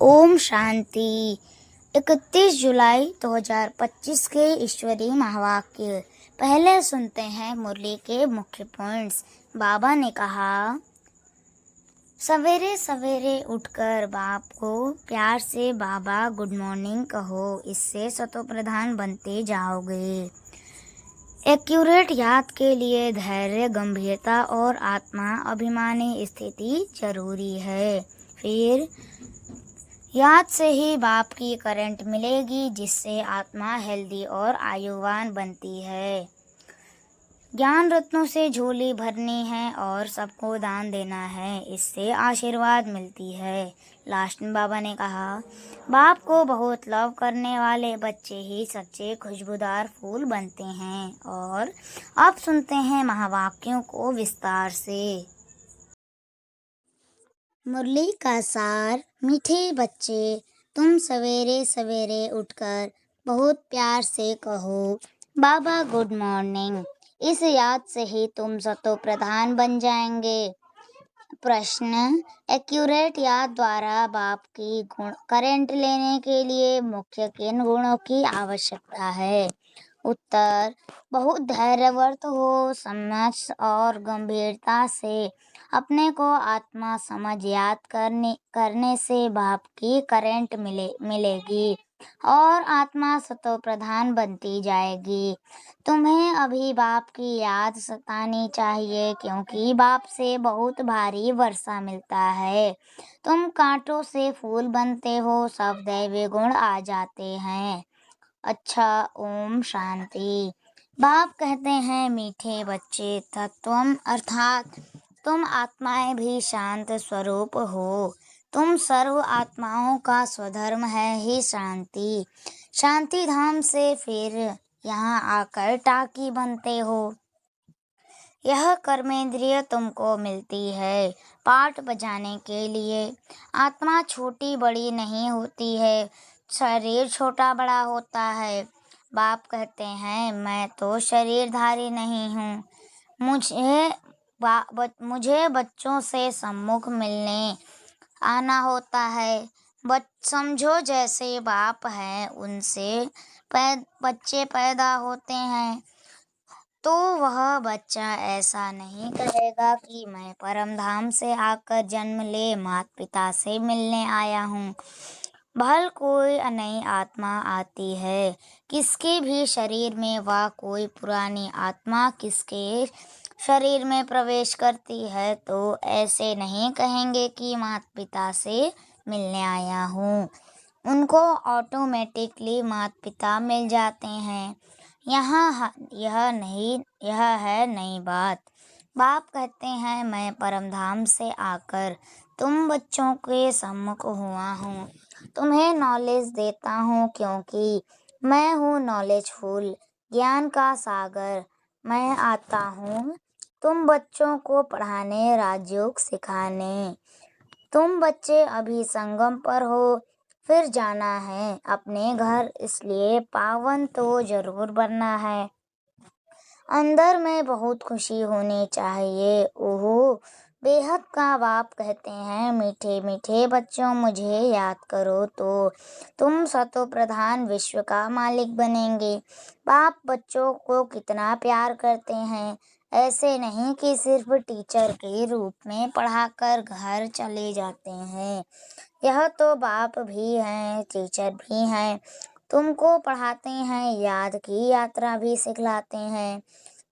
ओम शांति। 31 जुलाई 2025 के ईश्वरीय महावाक्य। पहले सुनते हैं मुरली के मुख्य पॉइंट्स। बाबा ने कहा, सवेरे सवेरे उठकर बाप को प्यार से बाबा गुड मॉर्निंग कहो, इससे सतोप्रधान बनते जाओगे। एक्यूरेट याद के लिए धैर्य, गंभीरता और आत्मा अभिमानी स्थिति जरूरी है। फिर याद से ही बाप की करंट मिलेगी, जिससे आत्मा हेल्दी और आयुवान बनती है। ज्ञान रत्नों से झोली भरनी है और सबको दान देना है, इससे आशीर्वाद मिलती है। लास्ट में बाबा ने कहा, बाप को बहुत लव करने वाले बच्चे ही सच्चे खुशबूदार फूल बनते हैं। और अब सुनते हैं महावाक्यों को विस्तार से। मुरली का सार। मीठे बच्चे, तुम सवेरे सवेरे उठकर बहुत प्यार से कहो, बाबा गुड मॉर्निंग। इस याद से ही तुम सतोप्रधान बन जाएंगे। प्रश्न, एक्यूरेट याद द्वारा बाप की करंट लेने के लिए मुख्य किन गुणों की आवश्यकता है? उत्तर, बहुत धैर्यवर्त हो, समझ और गंभीरता से अपने को आत्मा समझ याद करने से बाप की करंट मिलेगी और आत्मा सतोप्रधान बनती जाएगी। तुम्हें अभी बाप की याद सतानी चाहिए, क्योंकि बाप से बहुत भारी वर्षा मिलता है। तुम कांटों से फूल बनते हो, सब दैवी गुण आ जाते हैं। अच्छा, ओम शांति। बाप कहते हैं, मीठे बच्चे, तत्वम अर्थात तुम आत्माएं भी शांत स्वरूप हो। तुम सर्व आत्माओं का स्वधर्म है ही शांति। शांति धाम से फिर यहाँ आकर टाकी बनते हो। यह कर्मेंद्रिय तुमको मिलती है पाठ बजाने के लिए। आत्मा छोटी बड़ी नहीं होती है, शरीर छोटा बड़ा होता है। बाप कहते हैं, मैं तो शरीरधारी नहीं हूँ। मुझे बच्चों से सम्मुख मिलने आना होता है। समझो जैसे बाप हैं, उनसे बच्चे पैदा होते हैं, तो वह बच्चा ऐसा नहीं कहेगा कि मैं परम धाम से आकर जन्म ले माता पिता से मिलने आया हूँ। भल कोई नई आत्मा आती है किसके भी शरीर में, वह कोई पुरानी आत्मा किसके शरीर में प्रवेश करती है, तो ऐसे नहीं कहेंगे कि माता पिता से मिलने आया हूँ। उनको ऑटोमेटिकली माता पिता मिल जाते हैं। यह है नई बात। बाप कहते हैं, मैं परमधाम से आकर तुम बच्चों के सम्मुख हुआ हूँ। तुम्हें नॉलेज देता हूँ, क्योंकि मैं हूँ नॉलेजफुल, ज्ञान का सागर। मैं आता हूँ तुम बच्चों को पढ़ाने, राजयोग सिखाने। तुम बच्चे अभी संगम पर हो, फिर जाना है अपने घर, इसलिए पावन तो जरूर बनना है। अंदर में बहुत खुशी होनी चाहिए। ओहो, बेहद का बाप कहते हैं, मीठे मीठे बच्चों, मुझे याद करो तो तुम सतोप्रधान विश्व का मालिक बनेंगे। बाप बच्चों को कितना प्यार करते हैं। ऐसे नहीं कि सिर्फ टीचर के रूप में पढ़ाकर घर चले जाते हैं। यह तो बाप भी हैं, टीचर भी हैं। तुमको पढ़ाते हैं, याद की यात्रा भी सिखलाते हैं।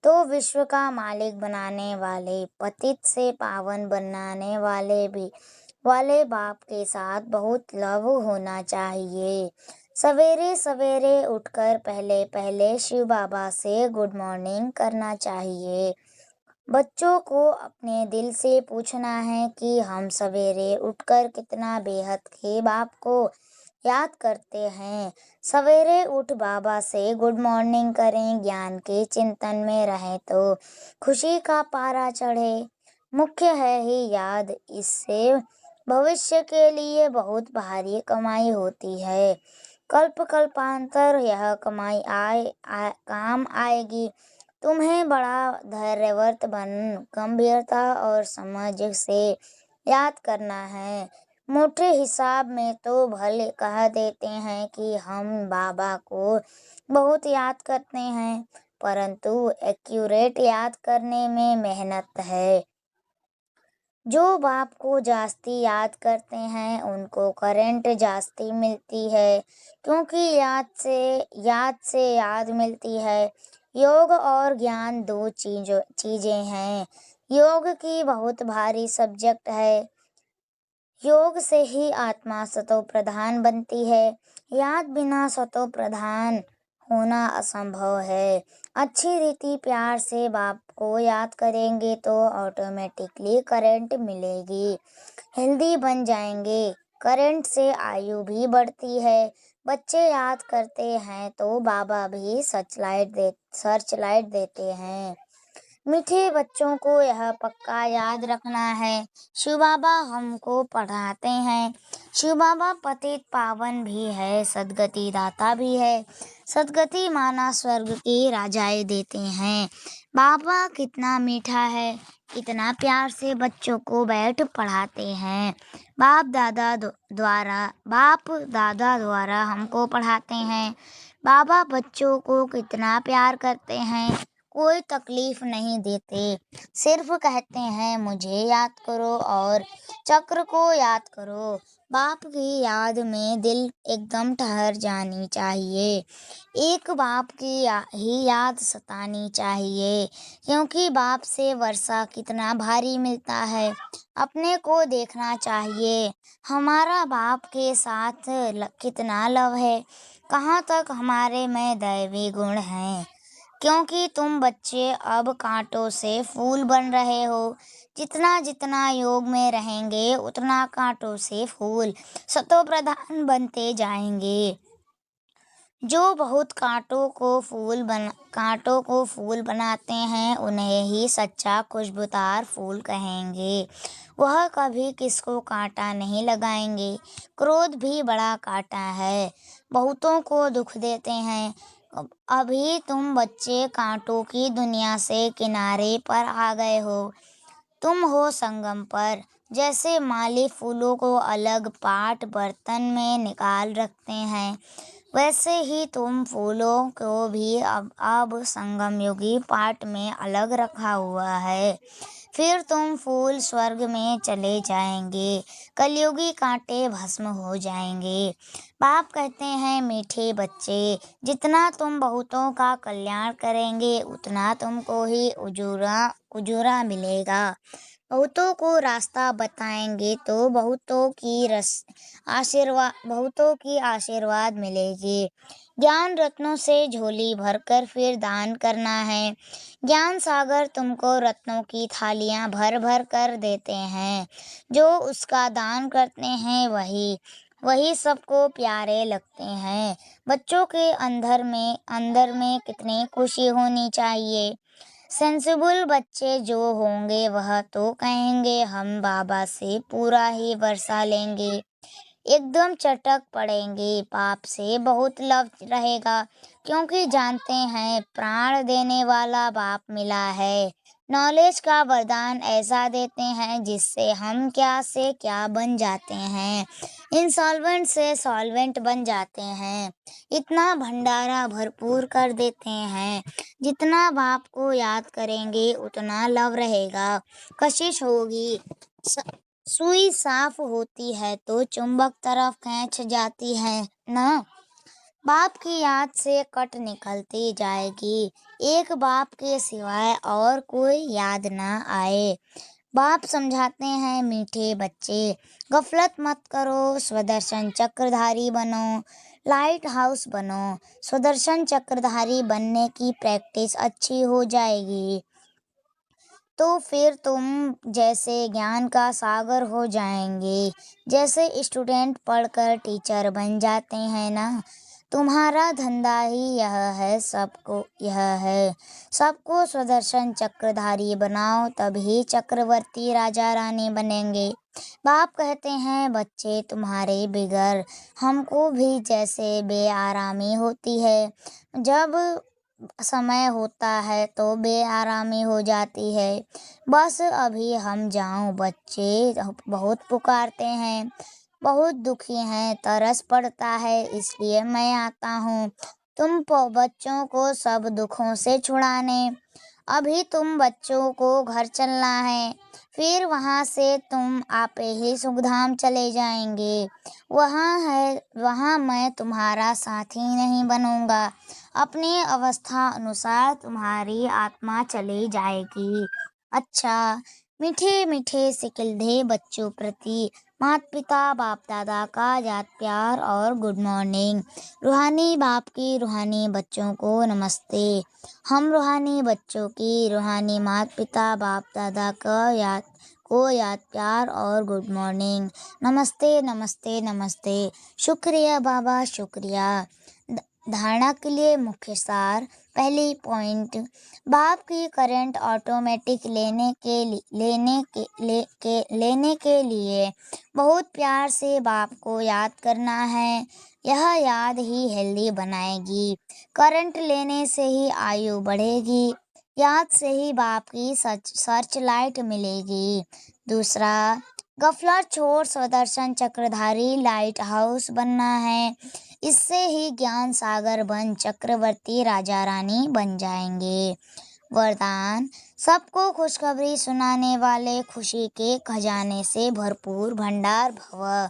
तो विश्व का मालिक बनाने वाले, पतित से पावन बनाने वाले बाप के साथ बहुत लव होना चाहिए। सवेरे सवेरे उठकर पहले पहले शिव बाबा से गुड मॉर्निंग करना चाहिए। बच्चों को अपने दिल से पूछना है कि हम सवेरे उठकर कितना बेहद के बाप को याद करते हैं। सवेरे उठ बाबा से गुड मॉर्निंग करें, ज्ञान के चिंतन में रहें तो खुशी का पारा चढ़े। मुख्य है ही याद, इससे भविष्य के लिए बहुत भारी कमाई होती है। कल्प कल्पांतर यह कमाई काम आएगी। तुम्हें बड़ा धैर्यवर्त बन गंभीरता और समझ से याद करना है। मोटे हिसाब में तो भले कह देते हैं कि हम बाबा को बहुत याद करते हैं, परंतु एक्यूरेट याद करने में मेहनत है। जो बाप को जास्ती याद करते हैं उनको करंट जास्ती मिलती है, क्योंकि याद से याद मिलती है। योग और ज्ञान दो चीजें हैं। योग की बहुत भारी सब्जेक्ट है। योग से ही आत्मा सतो प्रधान बनती है। याद बिना सतो प्रधान होना असंभव है। अच्छी रीति प्यार से बाप को याद करेंगे तो ऑटोमेटिकली करंट मिलेगी, हेल्दी बन जाएंगे। करंट से आयु भी बढ़ती है। बच्चे याद करते हैं तो बाबा भी सर्च लाइट देते हैं। मीठे बच्चों को यह पक्का याद रखना है, शिव बाबा हमको पढ़ाते हैं। शिव बाबा पतित पावन भी है, सदगति दाता भी है। सदगति माना स्वर्ग की राजाएं देते हैं। बाबा कितना मीठा है, कितना प्यार से बच्चों को बैठ पढ़ाते हैं। बाप दादा द्वारा हमको पढ़ाते हैं। बाबा बच्चों को कितना प्यार करते हैं, कोई तकलीफ नहीं देते, सिर्फ कहते हैं मुझे याद करो और चक्र को याद करो। बाप की याद में दिल एकदम ठहर जानी चाहिए। एक बाप की ही याद सतानी चाहिए, क्योंकि बाप से वर्षा कितना भारी मिलता है। अपने को देखना चाहिए, हमारा बाप के साथ कितना लव है, कहाँ तक हमारे में दैवी गुण हैं। क्योंकि तुम बच्चे अब कांटों से फूल बन रहे हो। जितना जितना योग में रहेंगे उतना कांटों से फूल सतो प्रधान बनते जाएंगे। जो बहुत कांटों को फूल बनाते हैं उन्हें ही सच्चा खुशबूदार फूल कहेंगे। वह कभी किसको कांटा नहीं लगाएंगे। क्रोध भी बड़ा कांटा है, बहुतों को दुख देते हैं। अभी तुम बच्चे कांटों की दुनिया से किनारे पर आ गए हो, तुम हो संगम पर। जैसे माली फूलों को अलग पाट बर्तन में निकाल रखते हैं, वैसे ही तुम फूलों को भी अब संगम योगी पाट में अलग रखा हुआ है। फिर तुम फूल स्वर्ग में चले जाएंगे, कलयुगी कांटे भस्म हो जाएंगे। बाप कहते हैं मीठे बच्चे, जितना तुम बहुतों का कल्याण करेंगे उतना तुमको ही उजूरा मिलेगा। बहुतों को रास्ता बताएंगे तो बहुतों की आशीर्वाद मिलेगी। ज्ञान रत्नों से झोली भरकर फिर दान करना है। ज्ञान सागर तुमको रत्नों की थालियां भर भर कर देते हैं। जो उसका दान करते हैं वही सबको प्यारे लगते हैं। बच्चों के अंदर में कितनी खुशी होनी चाहिए। सेंसिबल बच्चे जो होंगे वह तो कहेंगे हम बाबा से पूरा ही वर्षा लेंगे, एकदम चटक पड़ेंगे। पाप से बहुत लव रहेगा, क्योंकि जानते हैं प्राण देने वाला बाप मिला है। नॉलेज का वरदान ऐसा देते हैं जिससे हम क्या से क्या बन जाते हैं, इंसॉल्वेंट से सॉल्वेंट बन जाते हैं। इतना भंडारा भरपूर कर देते हैं। जितना बाप को याद करेंगे उतना लव रहेगा, कशिश होगी। सुई साफ होती है तो चुंबक तरफ खींच जाती है ना। बाप की याद से कट निकलती जाएगी, एक बाप के सिवाय और कोई याद ना आए। बाप समझाते हैं मीठे बच्चे, गफलत मत करो, स्वदर्शन चक्रधारी बनो, लाइट हाउस बनो। स्वदर्शन चक्रधारी बनने की प्रैक्टिस अच्छी हो जाएगी तो फिर तुम जैसे ज्ञान का सागर हो जाएंगे। जैसे स्टूडेंट पढ़कर टीचर बन जाते हैं ना, तुम्हारा धंधा ही यह है सबको स्वदर्शन चक्रधारी बनाओ, तभी चक्रवर्ती राजा रानी बनेंगे। बाप कहते हैं बच्चे तुम्हारे बिगड़ हमको भी जैसे बेआरामी होती है। जब समय होता है तो बेआरामी हो जाती है। बस अभी हम जाऊं, बच्चे बहुत पुकारते हैं। बहुत दुखी हैं, तरस पड़ता है, इसलिए मैं आता हूँ बच्चों को सब दुखों से छुड़ाने। अभी तुम बच्चों को घर चलना है, फिर वहां से तुम आपे ही सुखधाम चले जाएंगे। वहां मैं तुम्हारा साथी नहीं बनूंगा। अपनी अवस्था अनुसार तुम्हारी आत्मा चली जाएगी। अच्छा, मीठे मीठे सिकिलधे बच्चों प्रति माता पिता बाप दादा का याद प्यार और गुड मॉर्निंग। रूहानी बाप की रूहानी बच्चों को नमस्ते। हम रूहानी बच्चों की रूहानी माता पिता बाप दादा याद प्यार और गुड मॉर्निंग। नमस्ते नमस्ते नमस्ते। शुक्रिया बाबा, शुक्रिया। धारणा के लिए मुख्य सार। पहली पॉइंट, बाप की करंट ऑटोमेटिक लेने के लिए बहुत प्यार से बाप को याद करना है। यह याद ही हेल्दी बनाएगी। करंट लेने से ही आयु बढ़ेगी। याद से ही बाप की सर्च लाइट मिलेगी। दूसरा, गफलर छोड़ स्वदर्शन चक्रधारी लाइट हाउस बनना है। इससे ही ज्ञान सागर बन चक्रवर्ती राजा रानी बन जाएंगे। वरदान, सबको खुशखबरी सुनाने वाले खुशी के खजाने से भरपूर भंडार भव।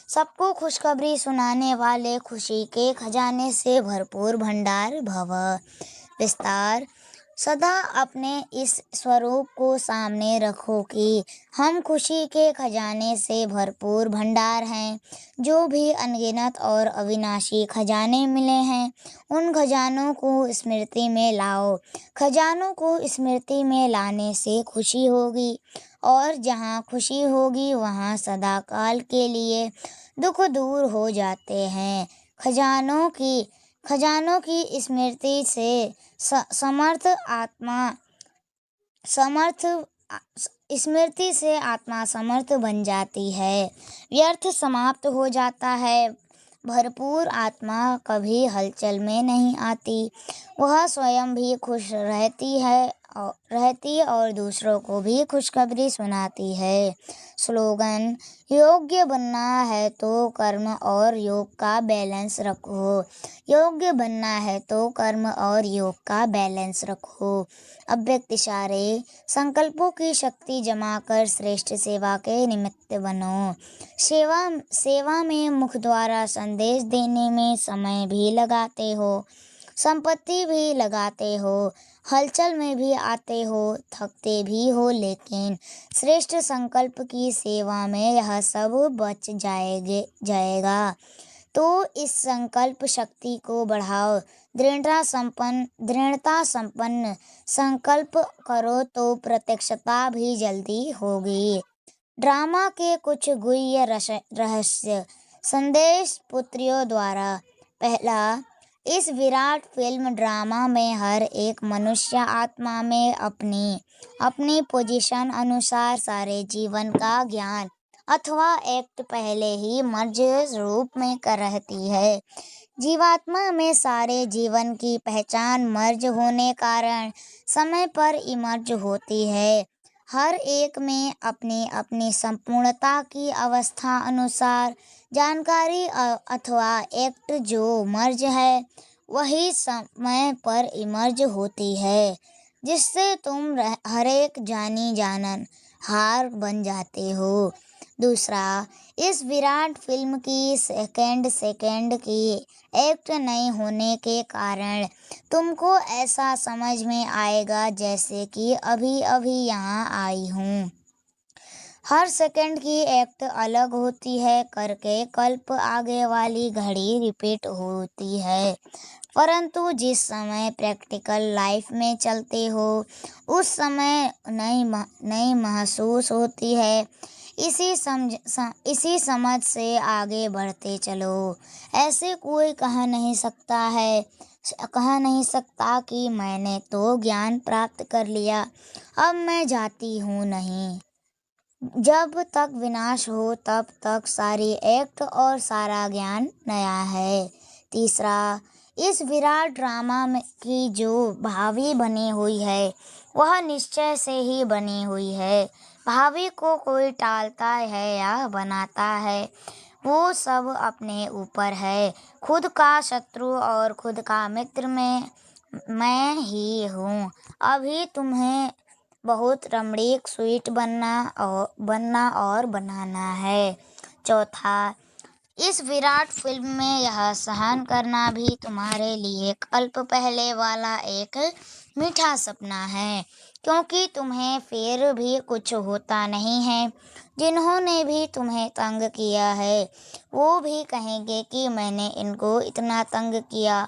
सबको खुशखबरी सुनाने वाले खुशी के खजाने से भरपूर भंडार भव। विस्तार, सदा अपने इस स्वरूप को सामने रखो कि हम खुशी के खजाने से भरपूर भंडार हैं। जो भी अनगिनत और अविनाशी खजाने मिले हैं, उन खजानों को स्मृति में लाओ। खजानों को स्मृति में लाने से खुशी होगी, और जहाँ खुशी होगी वहाँ सदा काल के लिए दुख दूर हो जाते हैं। खजानों की स्मृति से स्मृति से आत्मा समर्थ बन जाती है। व्यर्थ समाप्त हो जाता है। भरपूर आत्मा कभी हलचल में नहीं आती। वह स्वयं भी खुश रहती और दूसरों को भी खुशखबरी सुनाती है। स्लोगन, योग्य बनना है तो कर्म और योग का बैलेंस रखो। योग्य बनना है तो कर्म और योग का बैलेंस रखो। अव्यक्त इशारे, संकल्पों की शक्ति जमा कर श्रेष्ठ सेवा के निमित्त बनो। सेवा में मुख द्वारा संदेश देने में समय भी लगाते हो, संपत्ति भी लगाते हो, हलचल में भी आते हो, थकते भी हो, लेकिन श्रेष्ठ संकल्प की सेवा में यह सब बच जाएगा। तो इस संकल्प शक्ति को बढ़ाओ। दृढ़ता संपन्न संकल्प करो तो प्रत्यक्षता भी जल्दी होगी। ड्रामा के कुछ गुह्य रहस्य। संदेश पुत्रियों द्वारा। पहला, इस विराट फिल्म ड्रामा में हर एक मनुष्य आत्मा में अपनी पोजीशन अनुसार सारे जीवन का ज्ञान अथवा एक्ट पहले ही मर्ज रूप में कर रहती है। जीवात्मा में सारे जीवन की पहचान मर्ज होने कारण समय पर इमर्ज होती है। हर एक में अपनी अपनी संपूर्णता की अवस्था अनुसार जानकारी अथवा एक्ट जो मर्ज है, वही समय पर इमर्ज होती है, जिससे तुम हरेक जानी जानन हार बन जाते हो। दूसरा, इस विराट फिल्म की सेकंड की एक्ट नहीं होने के कारण तुमको ऐसा समझ में आएगा जैसे कि अभी अभी यहाँ आई हूँ। हर सेकंड की एक्ट अलग होती है करके कल्प आगे वाली घड़ी रिपीट होती है, परंतु जिस समय प्रैक्टिकल लाइफ में चलते हो उस समय नई महसूस होती है। इसी समझ से आगे बढ़ते चलो। ऐसे कोई कह नहीं सकता कि मैंने तो ज्ञान प्राप्त कर लिया, अब मैं जाती हूँ, नहीं। जब तक विनाश हो तब तक सारी एक्ट और सारा ज्ञान नया है। तीसरा, इस विराट ड्रामा की जो भावी बनी हुई है वह निश्चय से ही बनी हुई है। भावी को कोई टालता है या बनाता है, वो सब अपने ऊपर है। खुद का शत्रु और खुद का मित्र मैं ही हूँ। अभी तुम्हें बहुत रमणीक स्वीट बनना और बनाना है। चौथा, इस विराट फिल्म में यह सहन करना भी तुम्हारे लिए कल्प पहले वाला एक मीठा सपना है, क्योंकि तुम्हें फिर भी कुछ होता नहीं है। जिन्होंने भी तुम्हें तंग किया है वो भी कहेंगे कि मैंने इनको इतना तंग किया,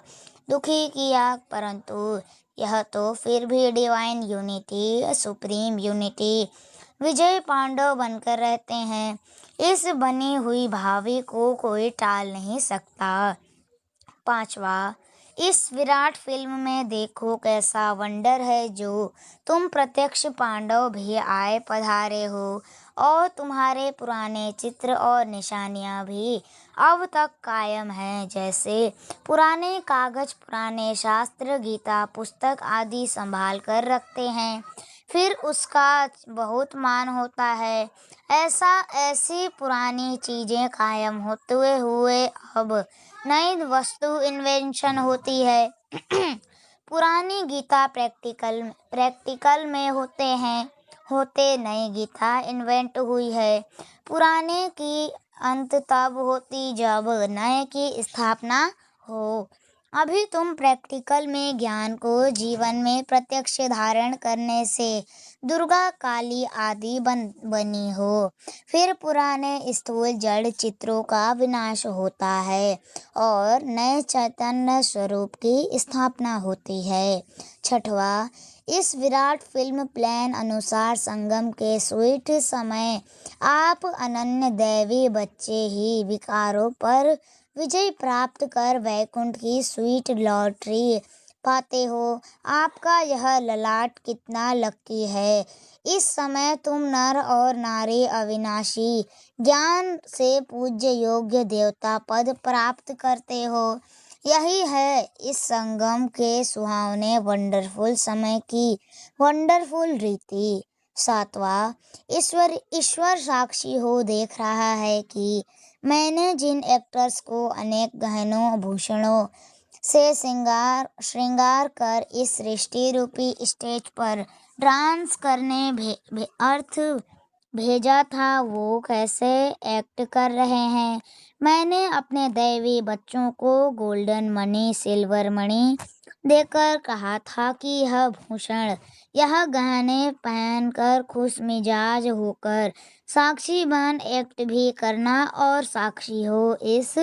दुखी किया, परंतु यह तो फिर भी डिवाइन यूनिटी, सुप्रीम यूनिटी, विजय पांडव बनकर रहते हैं। इस बनी हुई भावी को कोई टाल नहीं सकता। पांचवा, इस विराट फिल्म में देखो कैसा वंडर है जो तुम प्रत्यक्ष पांडव भी आए पधारे हो और तुम्हारे पुराने चित्र और निशानियां भी अब तक कायम हैं, जैसे पुराने कागज, पुराने शास्त्र, गीता पुस्तक आदि संभाल कर रखते हैं, फिर उसका बहुत मान होता है। ऐसी पुरानी चीजें कायम होते हुए अब नई वस्तु इन्वेंशन होती है। पुरानी गीता प्रैक्टिकल में होते नई गीता इन्वेंट हुई है। पुराने की अंत तब होती जब नए की स्थापना हो। अभी तुम प्रैक्टिकल में ज्ञान को जीवन में प्रत्यक्ष धारण करने से दुर्गा, काली आदि बनी हो। फिर पुराने स्थूल जड़ चित्रों का विनाश होता है और नए चैतन्य स्वरूप की स्थापना होती है। छठवां, इस विराट फिल्म प्लान अनुसार संगम के स्वीट समय आप अनन्य दैवी बच्चे ही विकारों पर विजय प्राप्त कर वैकुंठ की स्वीट लॉटरी पाते हो। आपका यह ललाट कितना लकी है। इस समय तुम नर और नारी अविनाशी ज्ञान से पूज्य योग्य देवता पद प्राप्त करते हो। यही है इस संगम के सुहावने वंडरफुल समय की वंडरफुल रीति। सातवां, ईश्वर साक्षी हो देख रहा है कि मैंने जिन एक्टर्स को अनेक गहनों आभूषणों से श्रृंगार कर इस सृष्टि रूपी स्टेज पर डांस करने अर्थ भेजा था वो कैसे एक्ट कर रहे हैं। मैंने अपने दैवी बच्चों को गोल्डन मणि, सिल्वर मणि देकर कहा था कि यह भूषण, यह गहने पहनकर खुश मिजाज होकर साक्षी बन एक्ट भी करना और साक्षी हो इस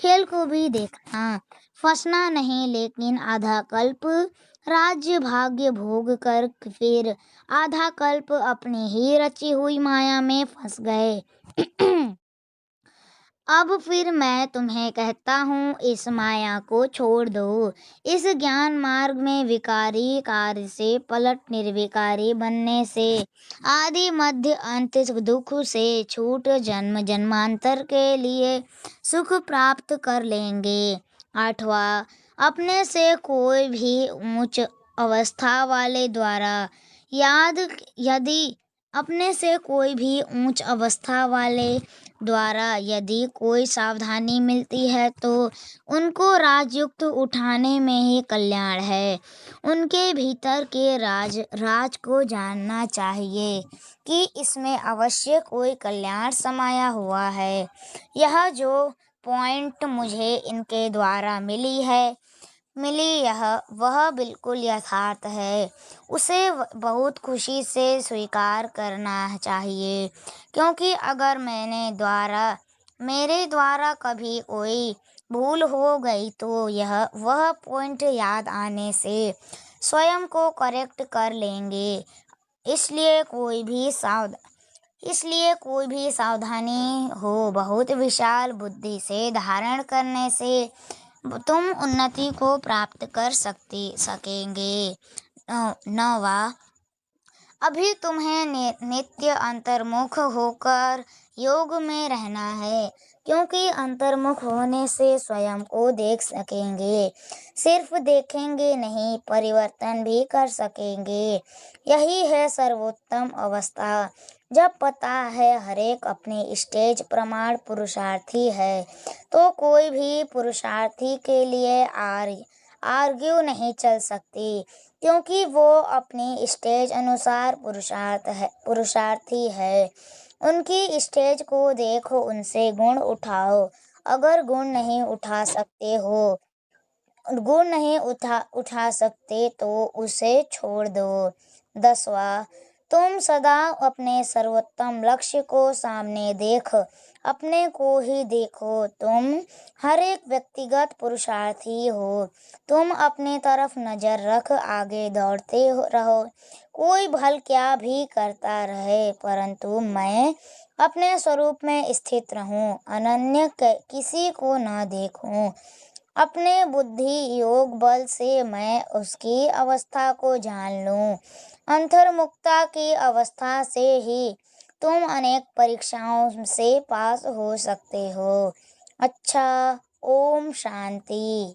खेल को भी देखना। फंसना नहीं, लेकिन आधा कल्प राज्य भाग्य भोग कर फिर आधा कल्प अपनी ही रची हुई माया में फंस गए। अब फिर मैं तुम्हें कहता हूँ, इस माया को छोड़ दो। इस ज्ञान मार्ग में विकारी कार्य से पलट निर्विकारी बनने से आदि मध्य अंत दुख से छूट जन्म जन्मांतर के लिए सुख प्राप्त कर लेंगे। आठवां, अपने से कोई भी उच्च अवस्था वाले द्वारा यदि अपने से कोई भी उच्च अवस्था वाले द्वारा यदि कोई सावधानी मिलती है तो उनको राजयुक्त उठाने में ही कल्याण है। उनके भीतर के राज को जानना चाहिए कि इसमें अवश्य कोई कल्याण समाया हुआ है। यह जो पॉइंट मुझे इनके द्वारा मिली यह वह बिल्कुल यथार्थ है। उसे बहुत खुशी से स्वीकार करना चाहिए, क्योंकि अगर मेरे द्वारा कभी कोई भूल हो गई तो वह पॉइंट याद आने से स्वयं को करेक्ट कर लेंगे। इसलिए कोई भी सावधानी हो, बहुत विशाल बुद्धि से धारण करने से तुम उन्नति को प्राप्त कर सकेंगे। नौवां, अभी तुम्हें नित्य अंतर्मुख होकर योग में रहना है, क्योंकि अंतर्मुख होने से स्वयं को देख सकेंगे। सिर्फ देखेंगे नहीं, परिवर्तन भी कर सकेंगे। यही है सर्वोत्तम अवस्था। जब पता है हरेक अपनी स्टेज प्रमाण पुरुषार्थी है, तो कोई भी पुरुषार्थी के लिए आर्ग्यू नहीं चल सकती, क्योंकि वो अपनी स्टेज अनुसार पुरुषार्थी है। उनकी स्टेज को देखो, उनसे गुण उठाओ। अगर गुण नहीं उठा सकते तो उसे छोड़ दो। 10वां, तुम सदा अपने सर्वोत्तम लक्ष्य को सामने देख, अपने को ही देखो। तुम हर एक व्यक्तिगत पुरुषार्थी हो। तुम अपने तरफ नजर रख, आगे दौड़ते रहो। कोई भल क्या भी करता रहे, परंतु मैं अपने स्वरूप में स्थित रहूं, अनन्य किसी को न देखूं। अपने बुद्धि योग बल से मैं उसकी अवस्था को जान लूं। अंतर्मुखता की अवस्था से ही तुम अनेक परीक्षाओं से पास हो सकते हो। अच्छा, ओम शांति।